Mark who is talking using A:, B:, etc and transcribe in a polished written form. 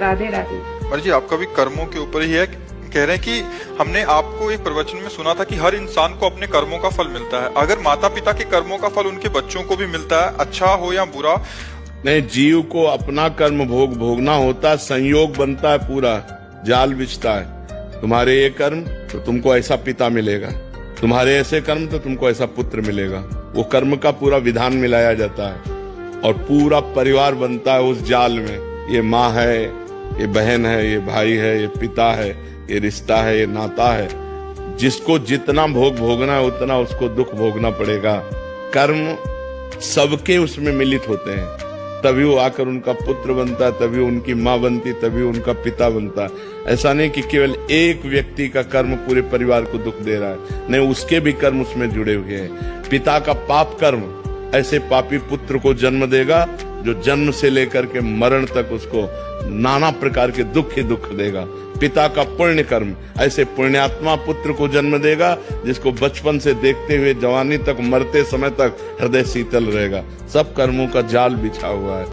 A: राधे राधे।
B: मर जी, आपका भी कर्मों के ऊपर ही है। कह रहे हैं कि हमने आपको एक प्रवचन में सुना था कि हर इंसान को अपने कर्मों का फल मिलता है। अगर माता पिता के कर्मों का फल उनके बच्चों को भी मिलता है, अच्छा हो या बुरा।
C: नहीं, जीव को अपना कर्म भोगना होता है, संयोग बनता है, पूरा जाल बिछता है। तुम्हारे ये कर्म तो तुमको ऐसा पिता मिलेगा, तुम्हारे ऐसे कर्म तो तुमको ऐसा पुत्र मिलेगा। वो कर्म का पूरा विधान मिलाया जाता है और पूरा परिवार बनता है उस जाल में। ये माँ है, ये बहन है, ये भाई है, ये पिता है, ये रिश्ता है, ये नाता है। जिसको जितना भोग भोगना है उतना उसको दुख भोगना पड़ेगा। कर्म सबके उसमें मिलित होते हैं, तभी वो आकर उनका पुत्र बनता है, तभी उनकी माँ बनती, तभी उनका पिता बनता है। ऐसा नहीं कि केवल एक व्यक्ति का कर्म पूरे परिवार को दुख दे रहा है, नहीं, उसके भी कर्म उसमें जुड़े हुए हैं। पिता का पाप कर्म ऐसे पापी पुत्र को जन्म देगा जो जन्म से लेकर के मरण तक उसको नाना प्रकार के दुख ही दुख देगा। पिता का पुण्य कर्म ऐसे पुण्यात्मा पुत्र को जन्म देगा जिसको बचपन से देखते हुए जवानी तक, मरते समय तक हृदय शीतल रहेगा। सब कर्मों का जाल बिछा हुआ है।